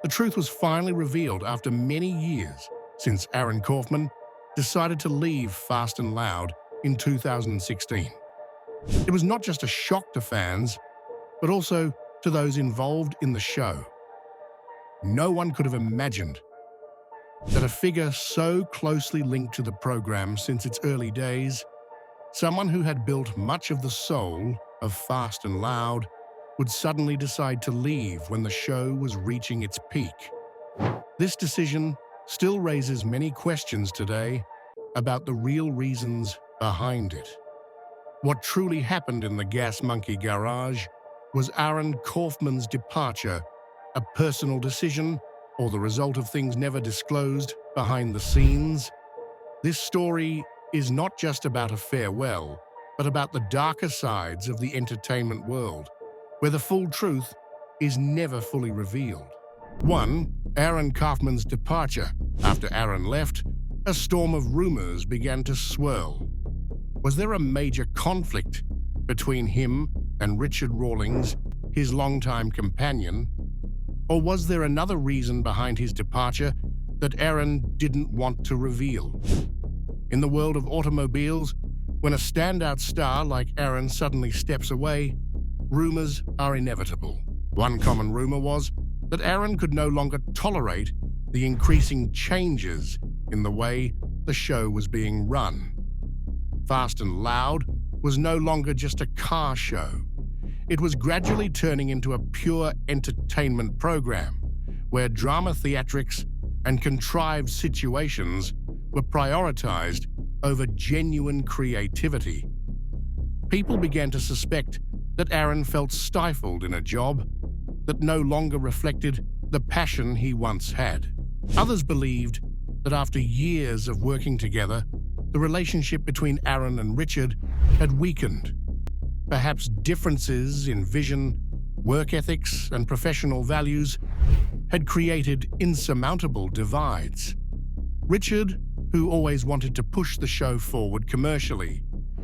The truth was finally revealed after many years since Aaron Kaufman decided to leave Fast and Loud in 2016. It was not just a shock to fans, but also to those involved in the show. No one could have imagined that a figure so closely linked to the program since its early days, someone who had built much of the soul of Fast and Loud, would suddenly decide to leave when the show was reaching its peak. This decision still raises many questions today about the real reasons behind it. What truly happened in the Gas Monkey garage? Was Aaron Kaufman's departure a personal decision or the result of things never disclosed behind the scenes? This story is not just about a farewell, but about the darker sides of the entertainment world, where the full truth is never fully revealed. 1. Aaron Kaufman's departure. After Aaron left, a storm of rumors began to swirl. Was there a major conflict between him and Richard Rawlings, his longtime companion? Or was there another reason behind his departure that Aaron didn't want to reveal? In the world of automobiles, when a standout star like Aaron suddenly steps away, rumors are inevitable. One common rumor was that Aaron could no longer tolerate the increasing changes in the way the show was being run. Fast and Loud was no longer just a car show. It was gradually turning into a pure entertainment program, where drama theatrics and contrived situations were prioritized over genuine creativity. People began to suspect that Aaron felt stifled in a job that no longer reflected the passion he once had. Others believed that after years of working together, the relationship between Aaron and Richard had weakened. Perhaps differences in vision, work ethics, and professional values had created insurmountable divides. Richard, who always wanted to push the show forward commercially,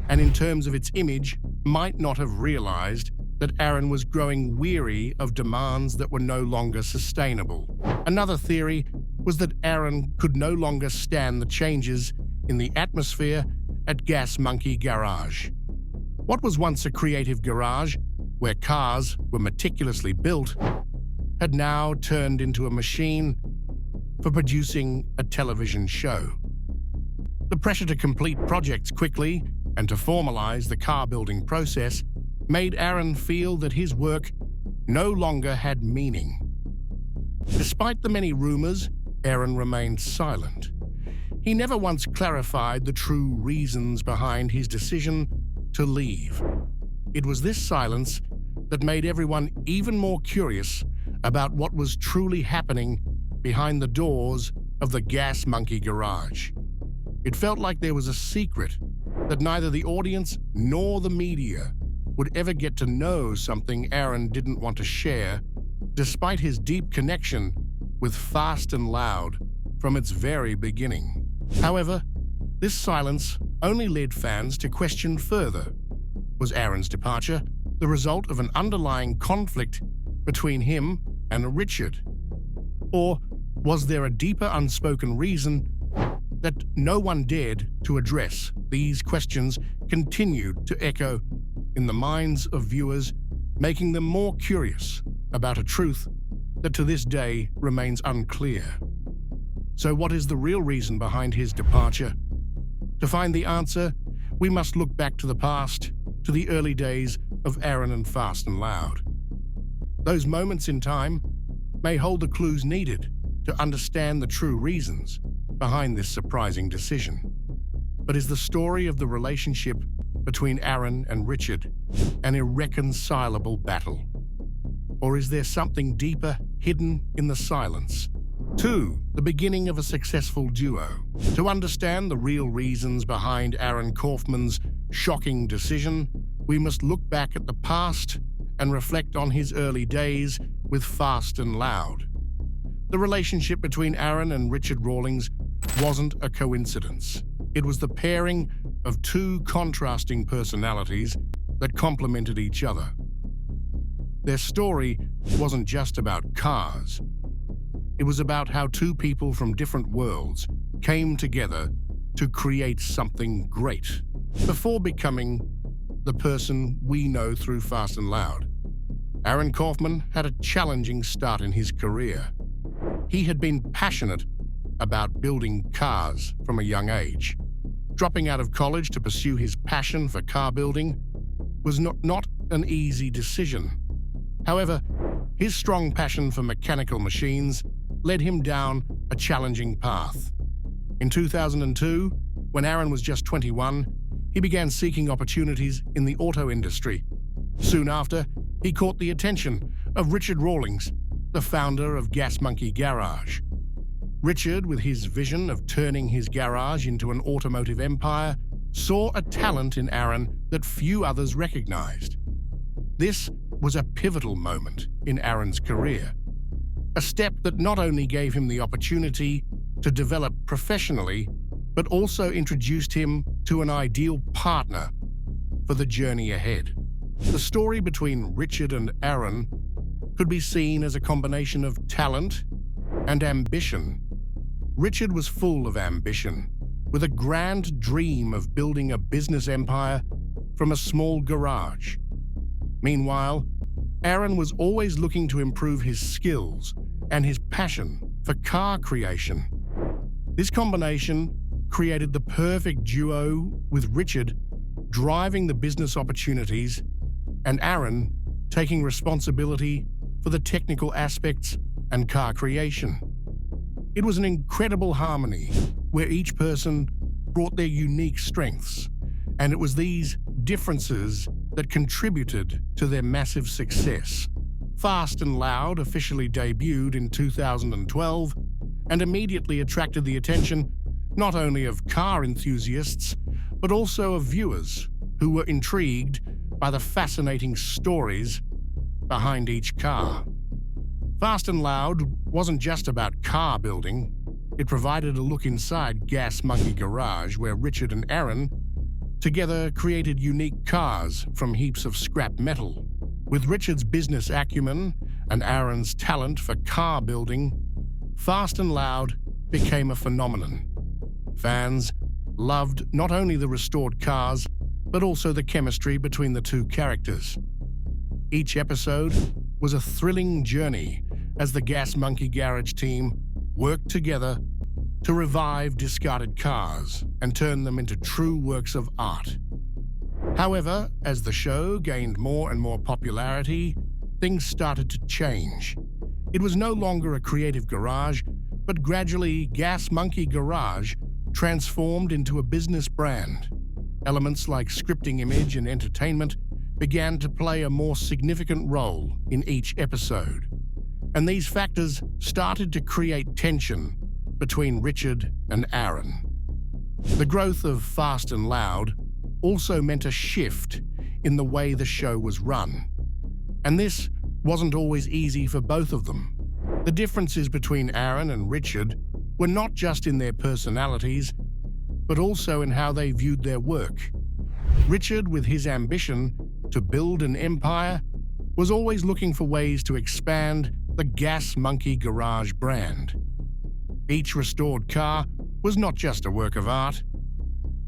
and in terms of its image, might not have realized that Aaron was growing weary of demands that were no longer sustainable. Another theory was that Aaron could no longer stand the changes in the atmosphere at Gas Monkey Garage. What was once a creative garage, where cars were meticulously built, had now turned into a machine for producing a television show. The pressure to complete projects quickly and to formalize the car-building process made Aaron feel that his work no longer had meaning. Despite the many rumors, Aaron remained silent. He never once clarified the true reasons behind his decision to leave. It was this silence that made everyone even more curious about what was truly happening behind the doors of the Gas Monkey garage. It felt like there was a secret that neither the audience nor the media would ever get to know, something Aaron didn't want to share, despite his deep connection with Fast and Loud from its very beginning. However, this silence only led fans to question further. Was Aaron's departure the result of an underlying conflict between him and Richard? Or was there a deeper unspoken reason that no one dared to address? These questions continued to echo in the minds of viewers, making them more curious about a truth that to this day remains unclear. So what is the real reason behind his departure? To find the answer, we must look back to the past, to the early days of Aaron and Fast and Loud. Those moments in time may hold the clues needed to understand the true reasons behind this surprising decision. But is the story of the relationship between Aaron and Richard an irreconcilable battle? Or is there something deeper hidden in the silence? 2. The beginning of a successful duo. To understand the real reasons behind Aaron Kaufman's shocking decision, we must look back at the past and reflect on his early days with Fast and Loud. The relationship between Aaron and Richard Rawlings wasn't a coincidence. It was the pairing of two contrasting personalities that complemented each other. Their story wasn't just about cars. It was about how two people from different worlds came together to create something great. Before becoming the person we know through Fast and Loud, Aaron Kaufman had a challenging start in his career. He had been passionate about building cars from a young age. Dropping out of college to pursue his passion for car building was not an easy decision. However, his strong passion for mechanical machines led him down a challenging path. In 2002, when Aaron was just 21, he began seeking opportunities in the auto industry. Soon after, he caught the attention of Richard Rawlings, the founder of Gas Monkey Garage. Richard, with his vision of turning his garage into an automotive empire, saw a talent in Aaron that few others recognized. This was a pivotal moment in Aaron's career, a step that not only gave him the opportunity to develop professionally, but also introduced him to an ideal partner for the journey ahead. The story between Richard and Aaron could be seen as a combination of talent and ambition. Richard was full of ambition, with a grand dream of building a business empire from a small garage. Meanwhile, Aaron was always looking to improve his skills and his passion for car creation. This combination created the perfect duo, with Richard driving the business opportunities and Aaron taking responsibility for the technical aspects and car creation. It was an incredible harmony where each person brought their unique strengths, and it was these differences that contributed to their massive success. Fast and Loud officially debuted in 2012 and immediately attracted the attention not only of car enthusiasts, but also of viewers who were intrigued by the fascinating stories behind each car. Fast and Loud wasn't just about car building. It provided a look inside Gas Monkey Garage, where Richard and Aaron together created unique cars from heaps of scrap metal. With Richard's business acumen and Aaron's talent for car building, Fast and Loud became a phenomenon. Fans loved not only the restored cars, but also the chemistry between the two characters. Each episode was a thrilling journey as the Gas Monkey Garage team worked together to revive discarded cars and turn them into true works of art. However, as the show gained more and more popularity, things started to change. It was no longer a creative garage, but gradually Gas Monkey Garage transformed into a business brand. Elements like scripting, image, and entertainment began to play a more significant role in each episode. And these factors started to create tension between Richard and Aaron. The growth of Fast and Loud also meant a shift in the way the show was run. And this wasn't always easy for both of them. The differences between Aaron and Richard were not just in their personalities, but also in how they viewed their work. Richard, with his ambition to build an empire, was always looking for ways to expand the Gas Monkey Garage brand. Each restored car was not just a work of art,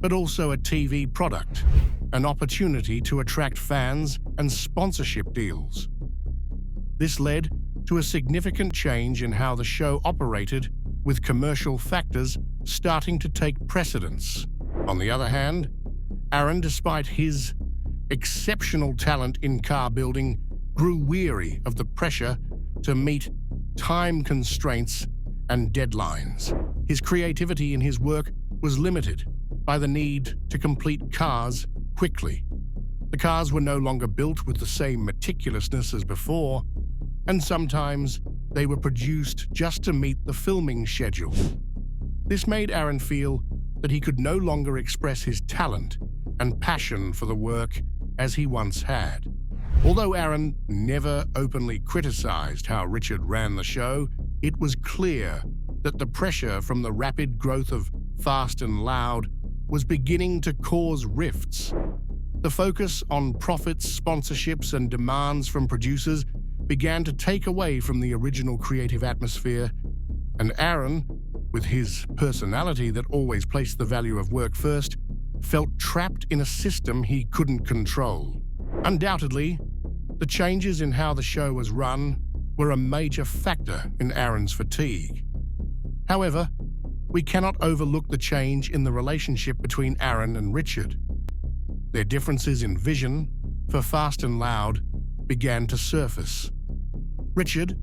but also a TV product, an opportunity to attract fans and sponsorship deals. This led to a significant change in how the show operated, with commercial factors starting to take precedence. On the other hand, Aaron, despite his exceptional talent in car building, grew weary of the pressure to meet time constraints and deadlines. His creativity in his work was limited by the need to complete cars quickly. The cars were no longer built with the same meticulousness as before, and sometimes they were produced just to meet the filming schedule. This made Aaron feel that he could no longer express his talent and passion for the work as he once had. Although Aaron never openly criticized how Richard ran the show, it was clear that the pressure from the rapid growth of Fast and Loud was beginning to cause rifts. The focus on profits, sponsorships, and demands from producers began to take away from the original creative atmosphere And Aaron, with his personality that always placed the value of work first, felt trapped in a system he couldn't control. Undoubtedly, the changes in how the show was run were a major factor in Aaron's fatigue. However, we cannot overlook the change in the relationship between Aaron and Richard. Their differences in vision for Fast and Loud began to surface. Richard,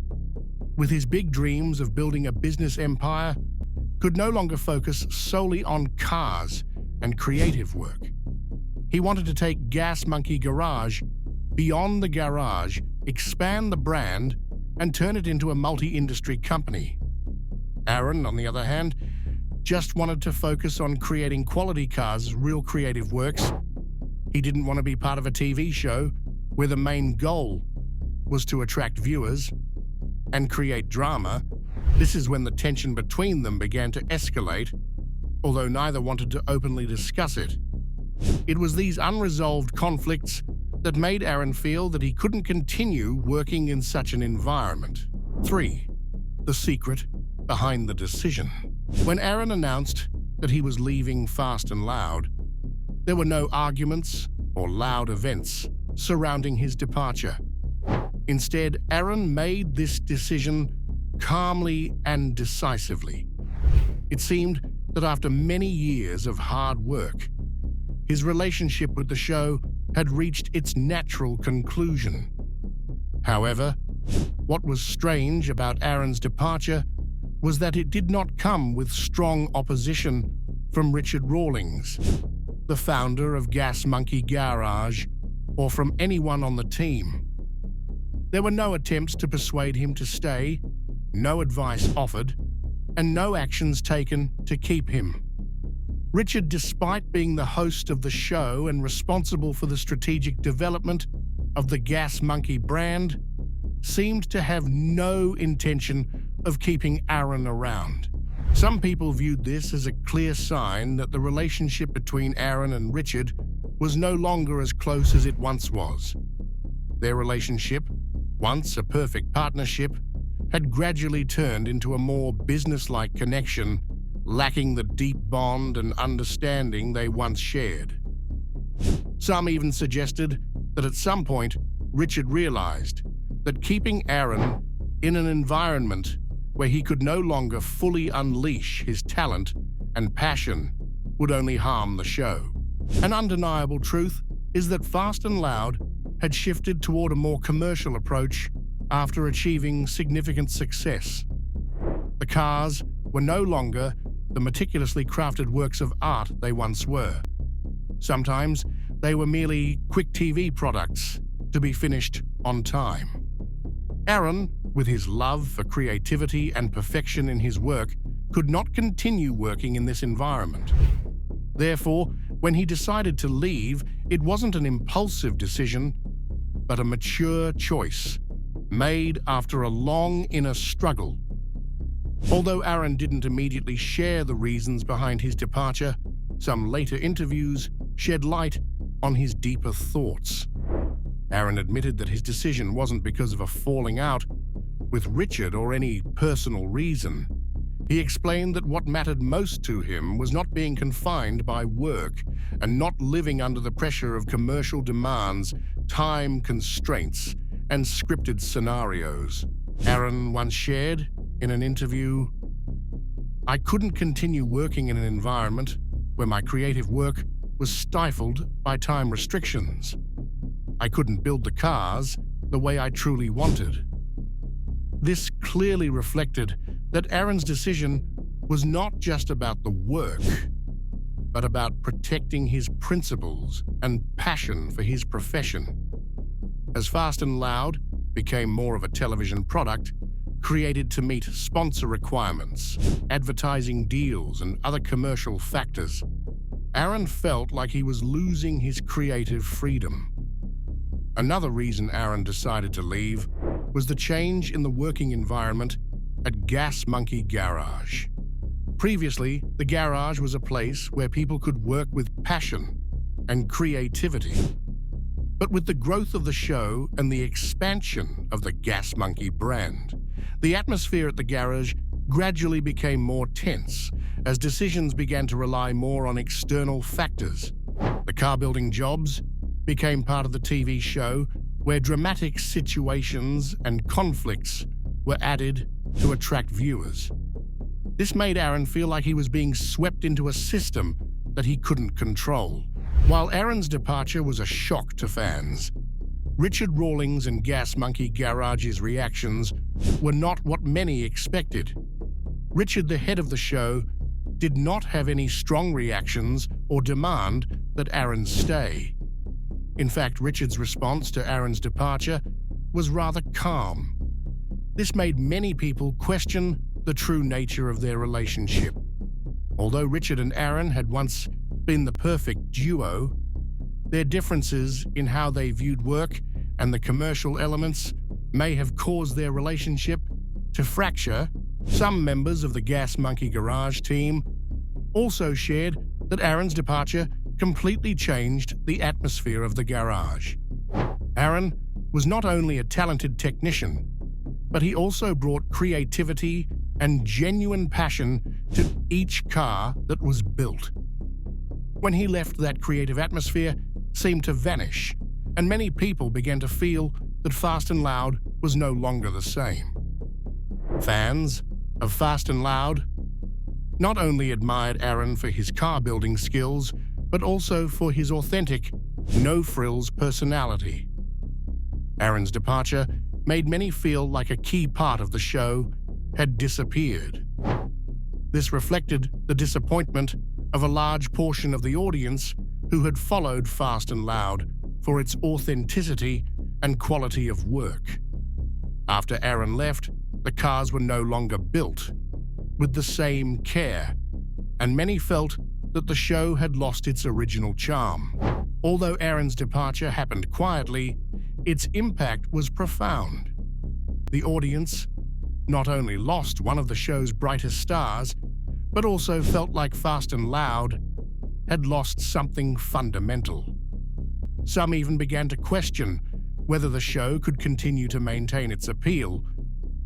with his big dreams of building a business empire, could no longer focus solely on cars and creative work. He wanted to take Gas Monkey Garage beyond the garage, expand the brand, and turn it into a multi-industry company. Aaron, on the other hand, just wanted to focus on creating quality cars as real creative works. He didn't want to be part of a TV show where the main goal was to attract viewers and create drama. This is when the tension between them began to escalate, although neither wanted to openly discuss it. It was these unresolved conflicts that made Aaron feel that he couldn't continue working in such an environment. 3. The secret behind the decision. When Aaron announced that he was leaving Fast and Loud, there were no arguments or loud events surrounding his departure. Instead, Aaron made this decision calmly and decisively. It seemed that after many years of hard work, his relationship with the show had reached its natural conclusion. However, what was strange about Aaron's departure was that it did not come with strong opposition from Richard Rawlings, the founder of Gas Monkey Garage, or from anyone on the team. There were no attempts to persuade him to stay, no advice offered, and no actions taken to keep him. Richard, despite being the host of the show and responsible for the strategic development of the Gas Monkey brand, seemed to have no intention of keeping Aaron around. Some people viewed this as a clear sign that the relationship between Aaron and Richard was no longer as close as it once was. Their relationship, once a perfect partnership, had gradually turned into a more business-like connection, lacking the deep bond and understanding they once shared. Some even suggested that at some point, Richard realized that keeping Aaron in an environment where he could no longer fully unleash his talent and passion would only harm the show. An undeniable truth is that Fast and Loud had shifted toward a more commercial approach after achieving significant success. The cars were no longer the meticulously crafted works of art they once were. Sometimes they were merely quick TV products to be finished on time. Aaron, with his love for creativity and perfection in his work, could not continue working in this environment. Therefore, when he decided to leave, it wasn't an impulsive decision, but a mature choice, made after a long inner struggle. Although Aaron didn't immediately share the reasons behind his departure, some later interviews shed light on his deeper thoughts. Aaron admitted that his decision wasn't because of a falling out with Richard or any personal reason. He explained that what mattered most to him was not being confined by work and not living under the pressure of commercial demands, time constraints, and scripted scenarios. Aaron once shared in an interview, "I couldn't continue working in an environment where my creative work was stifled by time restrictions. I couldn't build the cars the way I truly wanted." This clearly reflected that Aaron's decision was not just about the work, but about protecting his principles and passion for his profession. As Fast and Loud became more of a television product, created to meet sponsor requirements, advertising deals, and other commercial factors, Aaron felt like he was losing his creative freedom. Another reason Aaron decided to leave was the change in the working environment at Gas Monkey Garage. Previously, the garage was a place where people could work with passion and creativity. But with the growth of the show and the expansion of the Gas Monkey brand, the atmosphere at the garage gradually became more tense as decisions began to rely more on external factors. The car-building jobs became part of the TV show, where dramatic situations and conflicts were added to attract viewers. This made Aaron feel like he was being swept into a system that he couldn't control. While Aaron's departure was a shock to fans, Richard Rawlings and Gas Monkey Garage's reactions were not what many expected. Richard, the head of the show, did not have any strong reactions or demand that Aaron stay. In fact, Richard's response to Aaron's departure was rather calm. This made many people question the true nature of their relationship. Although Richard and Aaron had once been the perfect duo, their differences in how they viewed work and the commercial elements may have caused their relationship to fracture. Some members of the Gas Monkey Garage team also shared that Aaron's departure completely changed the atmosphere of the garage. Aaron was not only a talented technician, but he also brought creativity and genuine passion to each car that was built. When he left, that creative atmosphere seemed to vanish, and many people began to feel that Fast and Loud was no longer the same. Fans of Fast and Loud not only admired Aaron for his car-building skills, but also for his authentic, no-frills personality. Aaron's departure made many feel like a key part of the show had disappeared. This reflected the disappointment of a large portion of the audience who had followed Fast and Loud for its authenticity and quality of work. After Aaron left, the cars were no longer built with the same care, and many felt that the show had lost its original charm. Although Aaron's departure happened quietly, its impact was profound. The audience not only lost one of the show's brightest stars, but also felt like Fast and Loud had lost something fundamental. Some even began to question whether the show could continue to maintain its appeal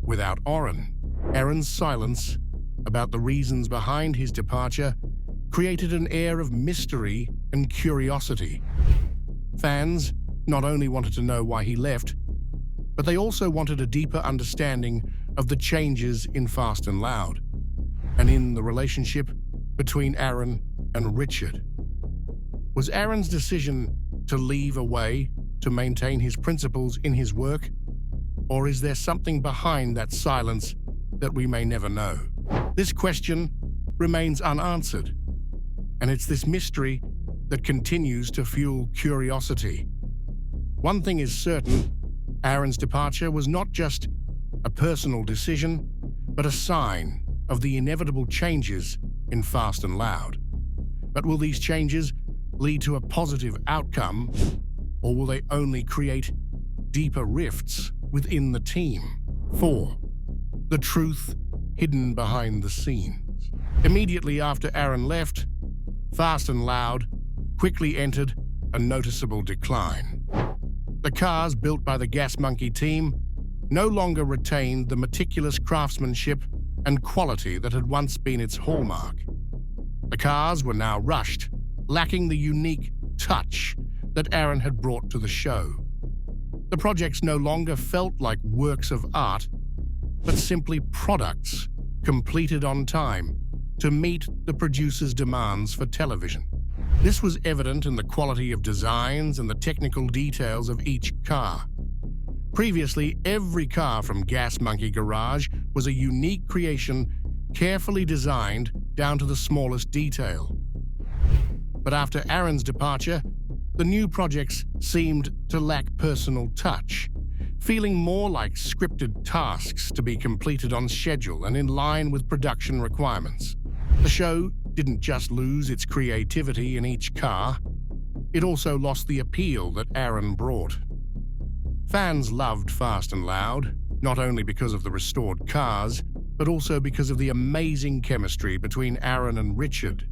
without Aaron. Aaron's silence about the reasons behind his departure created an air of mystery and curiosity. Fans not only wanted to know why he left, but they also wanted a deeper understanding of the changes in Fast and Loud, and in the relationship between Aaron and Richard. Was Aaron's decision to leave a way to maintain his principles in his work, or is there something behind that silence that we may never know? This question remains unanswered, and it's this mystery that continues to fuel curiosity. One thing is certain: Aaron's departure was not just a personal decision, but a sign of the inevitable changes in Fast and Loud. But will these changes lead to a positive outcome, or will they only create deeper rifts within the team? 4. The truth hidden behind the scenes. Immediately after Aaron left, Fast and Loud quickly entered a noticeable decline. The cars built by the Gas Monkey team no longer retained the meticulous craftsmanship and quality that had once been its hallmark. The cars were now rushed, lacking the unique touch that Aaron had brought to the show. The projects no longer felt like works of art, but simply products completed on time to meet the producer's demands for television. This was evident in the quality of designs and the technical details of each car. Previously, every car from Gas Monkey Garage was a unique creation, carefully designed down to the smallest detail. But after Aaron's departure, the new projects seemed to lack personal touch, feeling more like scripted tasks to be completed on schedule and in line with production requirements. The show didn't just lose its creativity in each car, it also lost the appeal that Aaron brought. Fans loved Fast and Loud, not only because of the restored cars, but also because of the amazing chemistry between Aaron and Richard.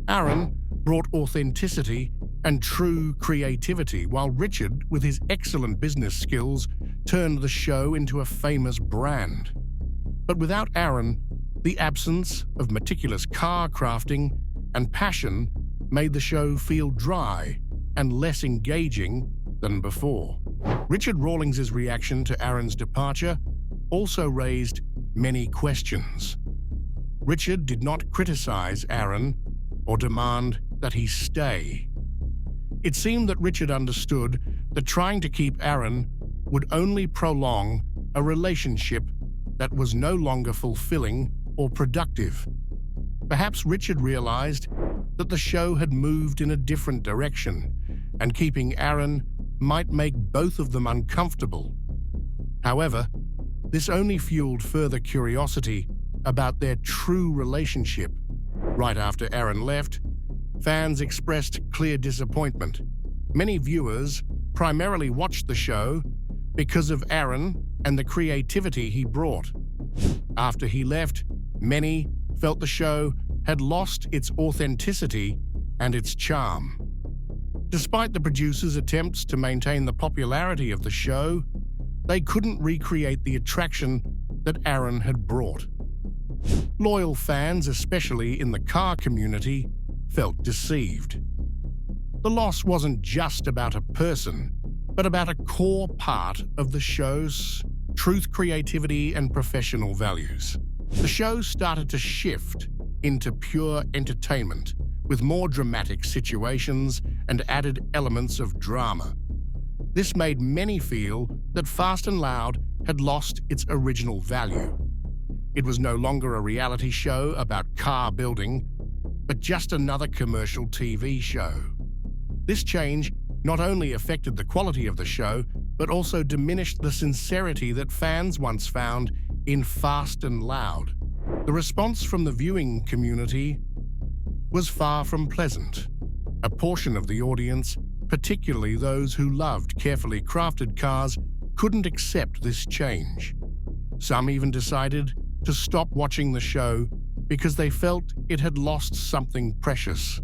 Aaron brought authenticity and true creativity, while Richard, with his excellent business skills, turned the show into a famous brand. But without Aaron, The absence of meticulous car crafting and passion made the show feel dry and less engaging than before. Richard Rawlings's reaction to Aaron's departure also raised many questions. Richard did not criticize Aaron or demand that he stay. It seemed that Richard understood that trying to keep Aaron would only prolong a relationship that was no longer fulfilling or productive. Perhaps Richard realized that the show had moved in a different direction, and keeping Aaron might make both of them uncomfortable. However, this only fueled further curiosity about their true relationship. Right after Aaron left, fans expressed clear disappointment. Many viewers primarily watched the show because of Aaron and the creativity he brought. After he left, many felt the show had lost its authenticity and its charm. Despite the producers' attempts to maintain the popularity of the show, they couldn't recreate the attraction that Aaron had brought. Loyal fans, especially in the car community, felt deceived. The loss wasn't just about a person, but about a core part of the show's truth, creativity, and professional values. The show started to shift into pure entertainment, with more dramatic situations and added elements of drama. This made many feel that Fast and Loud had lost its original value. It was no longer a reality show about car building, but just another commercial TV show. This change not only affected the quality of the show, but also diminished the sincerity that fans once found in Fast and Loud. The response from the viewing community was far from pleasant. A portion of the audience, particularly those who loved carefully crafted cars, couldn't accept this change. Some even decided to stop watching the show because they felt it had lost something precious: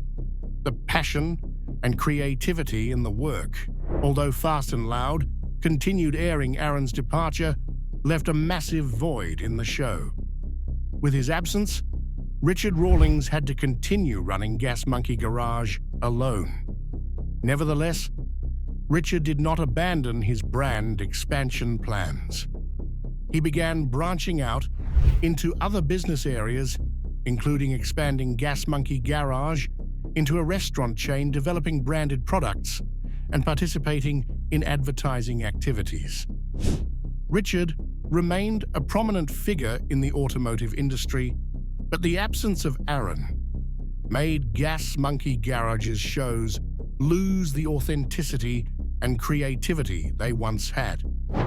the passion and creativity in the work. Although Fast and Loud continued airing, Aaron's departure left a massive void in the show. With his absence, Richard Rawlings had to continue running Gas Monkey Garage alone. Nevertheless, Richard did not abandon his brand expansion plans. He began branching out into other business areas, including expanding Gas Monkey Garage into a restaurant chain, developing branded products, and participating in advertising activities. Richard remained a prominent figure in the automotive industry, but the absence of Aaron made Gas Monkey Garage's shows lose the authenticity and creativity they once had.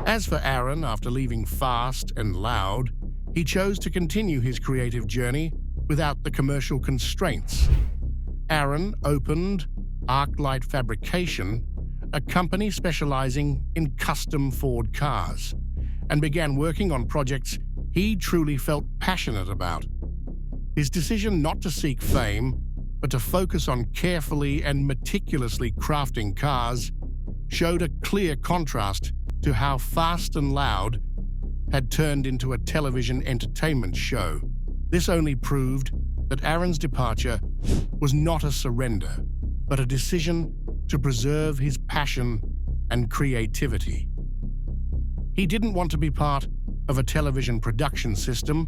As for Aaron, after leaving Fast and Loud, he chose to continue his creative journey without the commercial constraints. Aaron opened ArcLight Fabrication, a company specializing in custom Ford cars, and began working on projects he truly felt passionate about. His decision not to seek fame, but to focus on carefully and meticulously crafting cars, showed a clear contrast to how Fast and Loud had turned into a television entertainment show. This only proved that Aaron's departure was not a surrender, but a decision to preserve his passion and creativity. He didn't want to be part of a television production system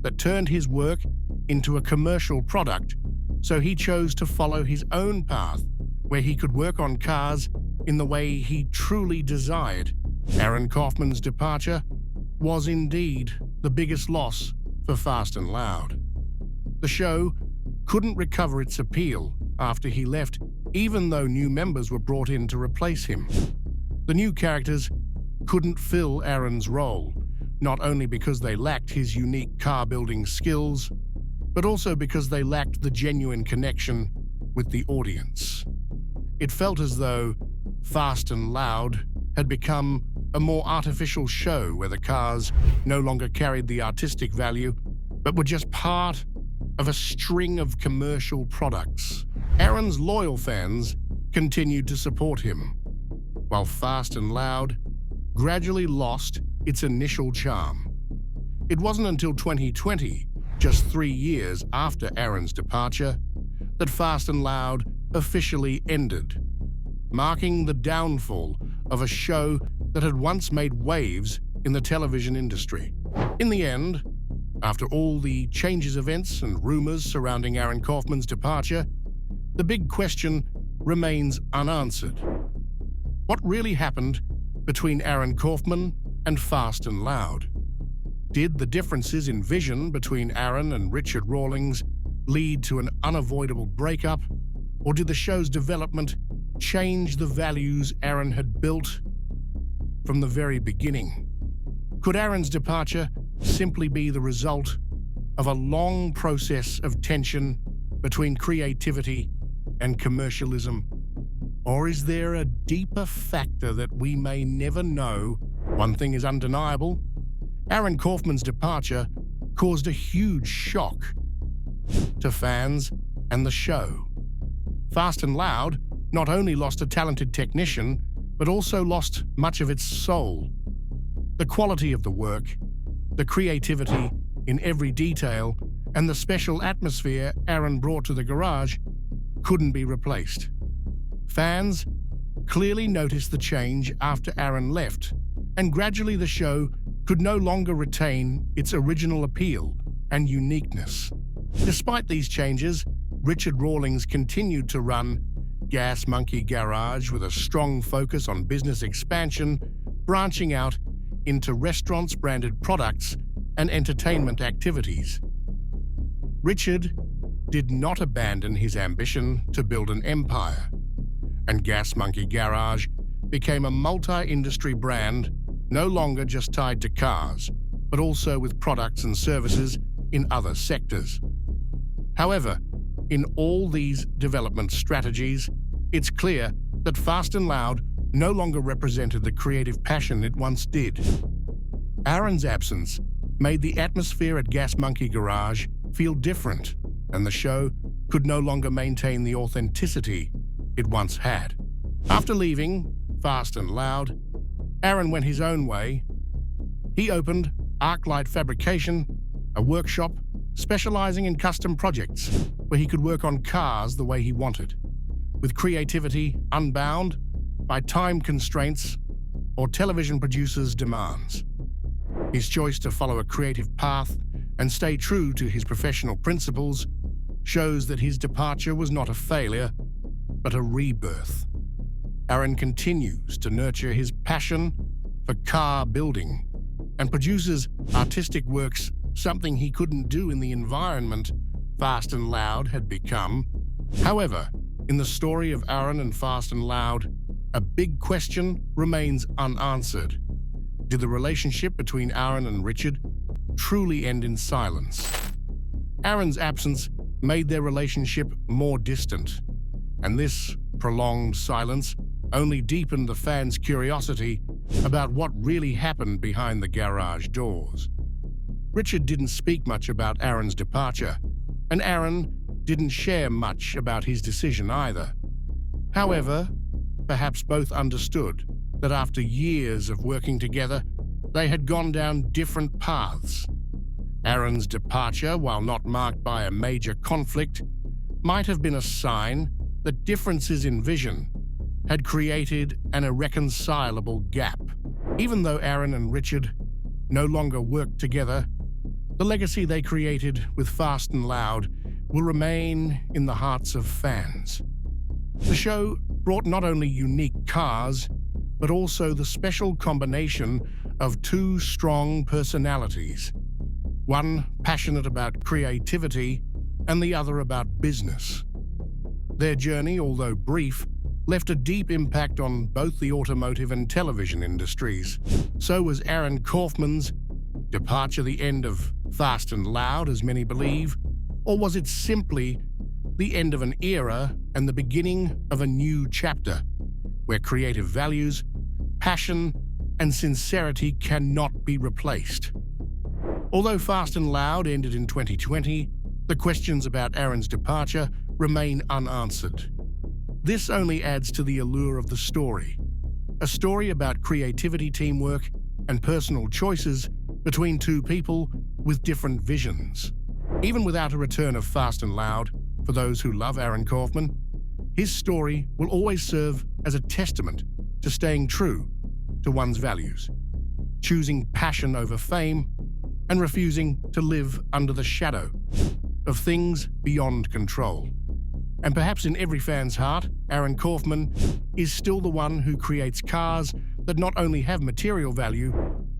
that turned his work into a commercial product, so he chose to follow his own path, where he could work on cars in the way he truly desired. Aaron Kaufman's departure was indeed the biggest loss for Fast and Loud. The show couldn't recover its appeal after he left, even though new members were brought in to replace him. The new characters couldn't fill Aaron's role, not only because they lacked his unique car-building skills, but also because they lacked the genuine connection with the audience. It felt as though Fast and Loud had become a more artificial show where the cars no longer carried the artistic value, but were just part of a string of commercial products. Aaron's loyal fans continued to support him, while Fast and Loud gradually lost its initial charm. It wasn't until 2020 just 3 years after Aaron's departure, that Fast and Loud officially ended, marking the downfall of a show that had once made waves in the television industry. In the end, after all the changes, events, and rumors surrounding Aaron Kaufman's departure, the big question remains unanswered. What really happened between Aaron Kaufman and Fast and Loud? Did the differences in vision between Aaron and Richard Rawlings lead to an unavoidable breakup, or did the show's development change the values Aaron had built from the very beginning? Could Aaron's departure simply be the result of a long process of tension between creativity and commercialism? Or is there a deeper factor that we may never know? One thing is undeniable: Aaron Kaufman's departure caused a huge shock to fans and the show. Fast and Loud not only lost a talented technician, but also lost much of its soul. The quality of the work, the creativity in every detail, and the special atmosphere Aaron brought to the garage couldn't be replaced. Fans clearly noticed the change after Aaron left, and gradually the show could no longer retain its original appeal and uniqueness. Despite these changes, Richard Rawlings continued to run Gas Monkey Garage with a strong focus on business expansion, branching out into restaurants, branded products, and entertainment activities. Richard did not abandon his ambition to build an empire, and Gas Monkey Garage became a multi-industry brand, no longer just tied to cars, but also with products and services in other sectors. However, in all these development strategies, it's clear that Fast and Loud no longer represented the creative passion it once did. Aaron's absence made the atmosphere at Gas Monkey Garage feel different, and the show could no longer maintain the authenticity it once had. After leaving Fast and Loud, Aaron went his own way. He opened Arclight Fabrication, a workshop specializing in custom projects where he could work on cars the way he wanted, with creativity unbound by time constraints or television producers' demands. His choice to follow a creative path and stay true to his professional principles shows that his departure was not a failure, but a rebirth. Aaron continues to nurture his passion for car building and produces artistic works, something he couldn't do in the environment Fast and Loud had become. However, in the story of Aaron and Fast and Loud, a big question remains unanswered. Did the relationship between Aaron and Richard truly end in silence? Aaron's absence made their relationship more distant, and this prolonged silence only deepened the fans' curiosity about what really happened behind the garage doors. Richard didn't speak much about Aaron's departure, and Aaron didn't share much about his decision either. However, perhaps both understood that after years of working together, they had gone down different paths. Aaron's departure, while not marked by a major conflict, might have been a sign that differences in vision had created an irreconcilable gap. Even though Aaron and Richard no longer worked together, the legacy they created with Fast and Loud will remain in the hearts of fans. The show brought not only unique cars, but also the special combination of two strong personalities, one passionate about creativity and the other about business. Their journey, although brief, left a deep impact on both the automotive and television industries. So was Aaron Kaufman's departure the end of Fast and Loud, as many believe, or was it simply the end of an era and the beginning of a new chapter, where creative values, passion, and sincerity cannot be replaced? Although Fast and Loud ended in 2020, the questions about Aaron's departure remain unanswered. This only adds to the allure of the story, a story about creativity, teamwork, and personal choices between two people with different visions. Even without a return of Fast and Loud, for those who love Aaron Kaufman, his story will always serve as a testament to staying true to one's values, choosing passion over fame, and refusing to live under the shadow of things beyond control. And perhaps in every fan's heart, Aaron Kaufman is still the one who creates cars that not only have material value,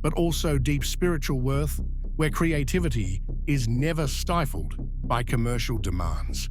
but also deep spiritual worth, where creativity is never stifled by commercial demands.